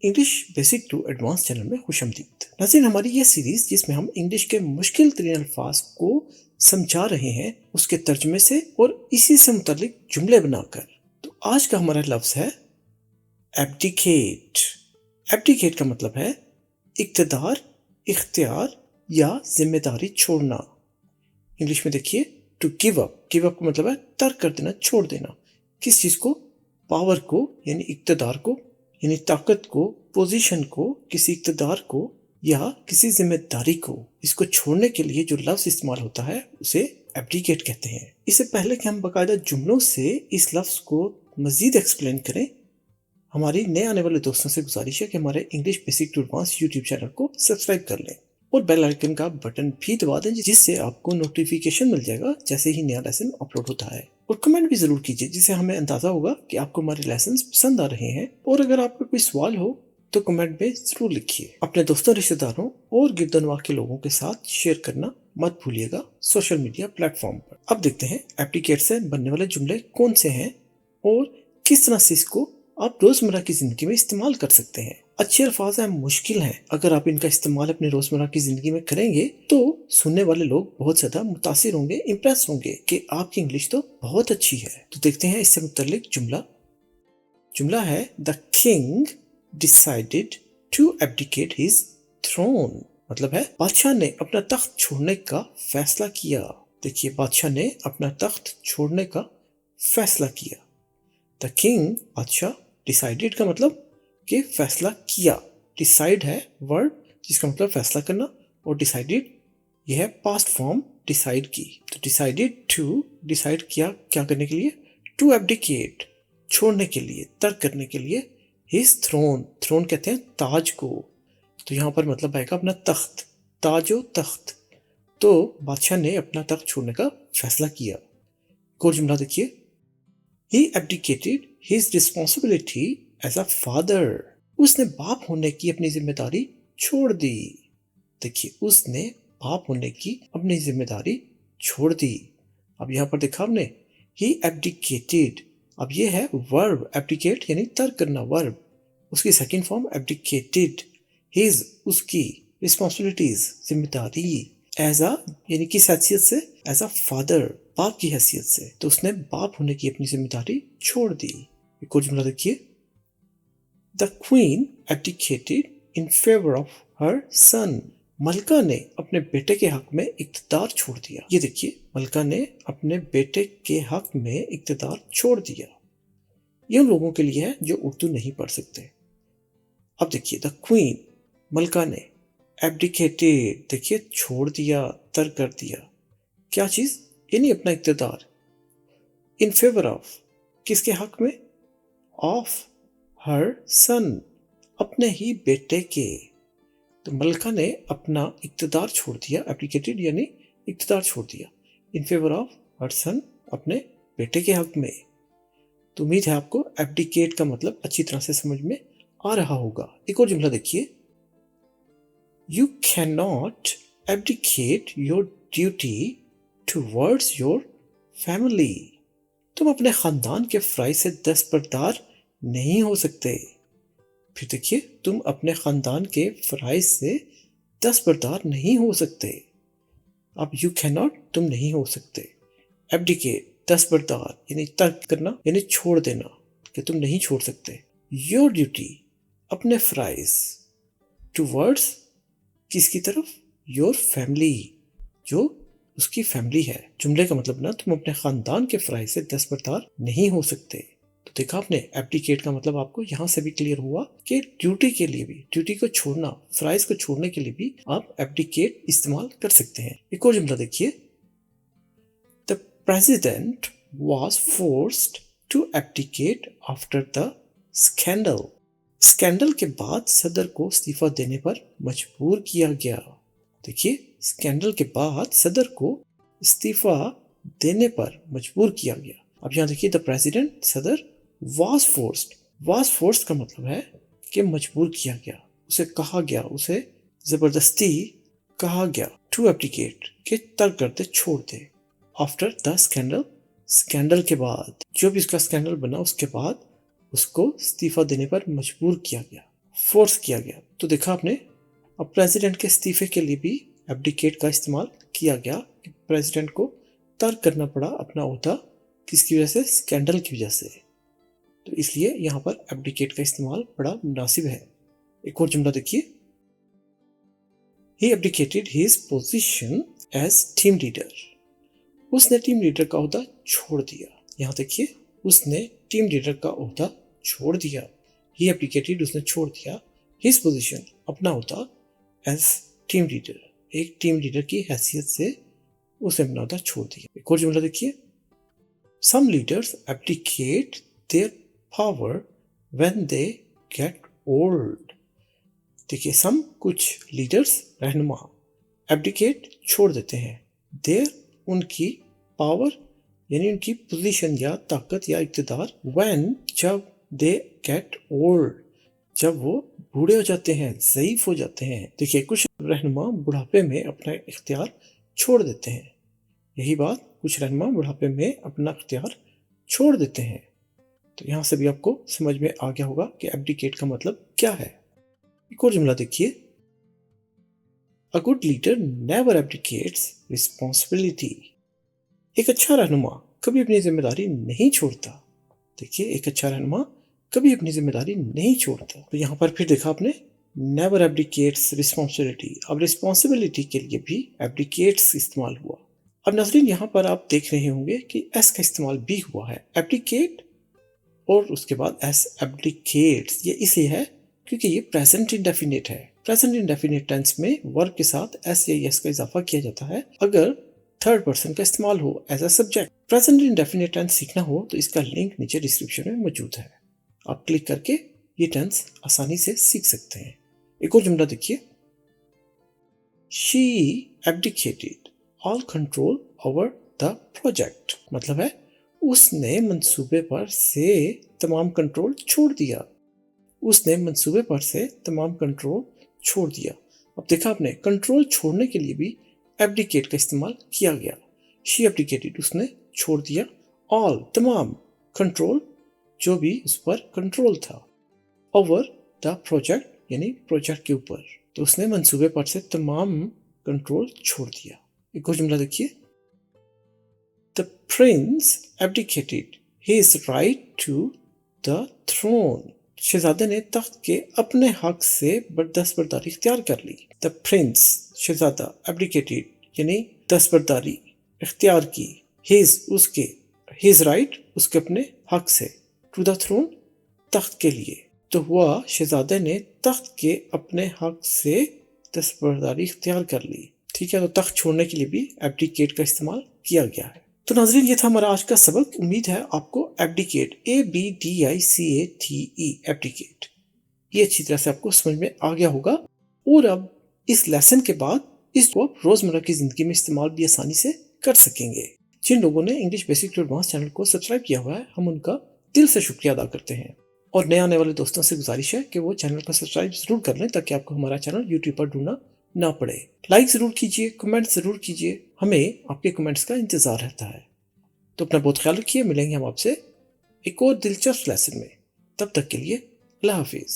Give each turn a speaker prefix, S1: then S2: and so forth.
S1: English basic to advance channel में खुशामदीद। नाज़रीन, हमारी ये सीरीज जिसमें हम इंग्लिश के मुश्किल तरीन अल्फाज को समझा रहे हैं उसके तर्जुमे से और इसी से मुतल्लिक जुमले बनाकर। तो आज का हमारा लफ्ज है एब्डिकेट। एब्डिकेट का मतलब है इक्तदार, इख्तियार या जिम्मेदारी छोड़ना। इंग्लिश में देखिए, to give up. Give up का मतलब है तर्क कर देना, छोड़ देना। किस चीज को? पावर को यानी इक्तदार को, यानी ताकत को, पोजीशन को, किसी इक्तदार को या किसी जिम्मेदारी को। इसको छोड़ने के लिए जो लफ्ज इस्तेमाल होता है उसे एब्डिकेट कहते हैं। इससे पहले कि हम बाकायदा जुमलों से इस लफ्ज को मजीद एक्सप्लेन करें, हमारी नए आने वाले दोस्तों से गुजारिश है कि हमारे English basic to advance YouTube channel को सब्सक्राइब कर लें और बेल आइकन का बटन भी दबा दें, जिससे आपको नोटिफिकेशन मिल जाएगा जैसे ही नया लेसन अपलोड होता है। और कमेंट भी जरूर कीजिए, जिससे हमें अंदाजा होगा कि आपको हमारे लेसन पसंद आ रहे हैं। और अगर आपका कोई सवाल हो तो कमेंट में जरूर लिखिए। अपने दोस्तों, रिश्तेदारों और गिरदनवा के लोगों के साथ शेयर करना मत भूलिएगा सोशल मीडिया प्लेटफॉर्म पर। अब देखते हैं एप्लीकेट से बनने वाले जुमले कौन से हैं और किस तरह से इसको आप रोजमर्रा की जिंदगी में इस्तेमाल कर सकते हैं। अच्छे अल्फाज हैं, मुश्किल हैं। अगर आप इनका इस्तेमाल अपने रोजमर्रा की जिंदगी में करेंगे तो सुनने वाले लोग बहुत ज्यादा मुतासिर होंगे, इम्प्रेस होंगे कि आपकी इंग्लिश तो बहुत अच्छी है। तो देखते हैं इससे मुतल्लिक जुमला। जुमला है the king decided to abdicate his throne. मतलब है बादशाह ने अपना तख्त छोड़ने का फैसला किया। देखिए, बादशाह ने अपना तख्त छोड़ने का फैसला किया। द किंग, बादशाह, डिसाइडेड का मतलब कि फैसला किया। डिसाइड है वर्ड जिसका मतलब फैसला करना, और डिसाइडेड यह है पास्ट फॉर्म डिसाइड की। तो डिसाइडेड टू, डिसाइड किया क्या करने के लिए? टू एब्डिकेट, छोड़ने के लिए, तर्क करने के लिए। हिज थ्रोन, थ्रोन कहते हैं ताज को। तो यहाँ पर मतलब आएगा अपना तख्त, ताजो तख्त। तो बादशाह ने अपना तख्त छोड़ने का फैसला किया। एक और जुमला देखिए, He abdicated his responsibility as a father. उसने बाप होने की अपनी जिम्मेदारी छोड़ दी। देखिए, उसने बाप होने की अपनी जिम्मेदारी छोड़ दी। अब यहां पर देखा आपने, he abdicated। अब ये है वर्ब, abdicate यानी तर्क करना, वर्ब। उसकी सेकंड फॉर्म abdicated। his, उसकी, responsibilities, जिम्मेदारी, एज अ यानी किस हैसियत से? एज अ फादर, बाप की हैसियत से। तो उसने बाप होने की अपनी जिम्मेदारी छोड़ दी। एक और जुमला देखिए, the queen abdicated in favour of her son. मलका ने अपने बेटे के हक में इक्तदार छोड़ दिया। ये देखिए, मलका ने अपने बेटे के हक में इक्तदार छोड़ दिया। ये उन लोगों के लिए है जो उर्दू नहीं पढ़ सकते। अब देखिए, द क्वीन, मलका ने, एब्डिकेटेड, देखिए छोड़ दिया, तर्क कर दिया। क्या चीज? यानी अपना इक्तदार। इन फेवर ऑफ, किसके हक में? ऑफ हर सन, अपने ही बेटे के। तो मलका ने अपना इक्तदार छोड़ दिया, एब्डिकेटेड यानी इक्तदार छोड़ दिया, इन फेवर ऑफ हर सन, अपने बेटे के हक में। तो उम्मीद है आपको एब्डिकेट का मतलब अच्छी तरह से समझ में आ रहा होगा। एक और जुमला देखिए, You cannot abdicate your duty towards your family. तुम अपने खानदान के फराइज से दस्तबरदार नहीं हो सकते। फिर देखिए, तुम अपने खानदान के फराइज से दस्तबरदार नहीं हो सकते। अब यू कैनॉट, तुम नहीं हो सकते। एब्डिकेट, दस्तबरदार यानी तर्क करना, यानी छोड़ देना, कि तुम नहीं छोड़ सकते। योर ड्यूटी, अपने फराइज, टूवर्ड्स, किसकी तरफ? योर फैमिली, जो उसकी फैमिली है। जुमले का मतलब ना, तुम अपने खानदान के फराइज से दस्तबरदार नहीं हो सकते। तो देखा आपने, एब्डिकेट का मतलब आपको यहां से भी क्लियर हुआ कि ड्यूटी के लिए भी, ड्यूटी को छोड़ना, फराइज को छोड़ने के लिए भी आप एब्डिकेट इस्तेमाल कर सकते हैं। एक और जुमला देखिए, the president was forced to abdicate after the scandal. Scandal के बाद सदर को इस्तीफा देने पर मजबूर किया गया। देखिए, स्कैंडल के बाद सदर को इस्तीफा देने पर मजबूर किया गया। अब यहां देखिए, द प्रेसिडेंट, सदर, वाज फोर्स्ड। वाज फोर्स्ड का मतलब है कि मजबूर किया गया, उसे कहा गया, उसे जबरदस्ती कहा गया, टू एब्डिकेट, के तर्क कर दे, छोड़ दे। आफ्टर द स्कैंडल, स्कैंडल के बाद, जो भी इसका स्कैंडल बना उसके बाद उसको इस्तीफा देने पर मजबूर किया गया। फोर्स किया गया। तो देखा आपने, अब प्रेसिडेंट के इस्तीफे के लिए भी एब्डिकेट का इस्तेमाल किया गया कि प्रेसिडेंट को तर्क करना पड़ा अपना ओहदा, किसकी वजह से, स्कैंडल की वजह से। तो इसलिए यहाँ पर एब्डिकेट का इस्तेमाल बड़ा मुनासिब है। एक और जुमला देखिए, He abdicated his position as team leader. उसने टीम लीडर का ओहदा छोड़ दिया। यहाँ देखिए, उसने टीम लीडर का ओहदा छोड़ दिया। He abdicated, उसने छोड़ दिया, his position, अपना ओहदा, as टीम लीडर, एक टीम लीडर की हैसियत से उसने अपना ओहदा छोड़ दिया। एक और जुमला देखिए, Some leaders abdicate their power when they get old. देखिए, सम कुछ लीडर्स, रहनुमा, एब्डिकेट छोड़ देते हैं, देर उनकी, पावर यानी उनकी पोजीशन या ताकत या इक़्तिदार, व्हेन जब, दे गेट ओल्ड जब वो बूढ़े हो जाते हैं, ज़ईफ हो जाते हैं। देखिए, कुछ रहनुमा बुढ़ापे में अपना इख्तियार छोड़ देते हैं। यही बात, कुछ रहनुमा बुढ़ापे में अपना इख्तियार छोड़ देते हैं। तो यहाँ से भी आपको समझ में आ गया होगा कि एब्डिकेट का मतलब क्या है। एक और जुमला देखिए, A good leader never abdicates responsibility. एक अच्छा रहनुमा कभी अपनी जिम्मेदारी नहीं छोड़ता। देखिए, एक अच्छा रहनुमा कभी अपनी जिम्मेदारी नहीं छोड़ता। तो यहाँ पर फिर देखा आपने, never abdicates responsibility। अब रिस्पॉन्सिबिलिटी के लिए भी abdicates इस्तेमाल हुआ। अब नाज़रीन, यहाँ पर आप देख रहे होंगे कि s का इस्तेमाल भी हुआ है, abdicate और उसके बाद s abdicates। ये इसलिए है क्योंकि ये प्रेजेंट इंडेफिनिट है। प्रेजेंट इंडेफिनिट टेंस में वर्ब के साथ एस या एस का इजाफा किया जाता है अगर थर्ड पर्सन का इस्तेमाल हो as a subject. Present indefinite tense सीखना हो तो इसका लिंक नीचे डिस्क्रिप्शन में मौजूद है, आप क्लिक करके ये टेंस आसानी से सीख सकते हैं। एक और जुमला देखिए, She abdicated all control over the project। मतलब है, उसने मंसूबे पर से तमाम कंट्रोल छोड़ दिया। उसने मंसूबे पर से तमाम कंट्रोल छोड़ दिया। अब देखा आपने, कंट्रोल छोड़ने के लिए भी एब्डिकेट का इस्तेमाल किया गया। शी एब्डिकेटेड, उसने छोड़ दिया, ऑल, तमाम, कंट्रोल, जो भी उस पर कंट्रोल था, ओवर द प्रोजेक्ट, यानी प्रोजेक्ट के ऊपर। तो उसने मंसूबे पर से तमाम कंट्रोल छोड़ दिया। एक और जुमला देखिए, the prince abdicated his right to the throne. शहजादे ने तख्त के अपने हक से दस्तबरदारी इख्तियार कर ली। द प्रिंस, शहजादा, एब्डिकेटेड यानी दस्तबरदारी इख्तियार की, हिज, उसके, हिज राइट, उसके अपने हक से, टू द थ्रोन, तख्त के लिए। तो हुआ, शहजादे ने तख्त के अपने हक से दस्तबरदारी इख्तियार कर ली। ठीक है, तो तख्त छोड़ने के लिए भी एब्डिकेट का इस्तेमाल किया गया है। तो नाज़रीन, ये था हमारा आज का सबक। उम्मीद है आपको एब्डिकेट, ABDICATE, एब्डिकेट, ये अच्छी तरह से आपको समझ में आ गया होगा। और अब इस लेसन के बाद इसको आप रोजमर्रा की जिंदगी में इस्तेमाल भी आसानी से कर सकेंगे। जिन लोगों ने English basic to advance channel को सब्सक्राइब किया हुआ है, हम उनका दिल से शुक्रिया अदा करते हैं। और नए आने वाले दोस्तों से गुजारिश है कि वो चैनल को सब्सक्राइब जरूर कर लें ताकि आपको हमारा चैनल यूट्यूब पर ढूंढना ना पड़े। लाइक जरूर कीजिए, कमेंट जरूर कीजिए, हमें आपके कमेंट्स का इंतजार रहता है। तो अपना बहुत ख्याल रखिए, मिलेंगे हम आपसे एक और दिलचस्प लेसन में। तब तक के लिए अल्लाह हाफिज।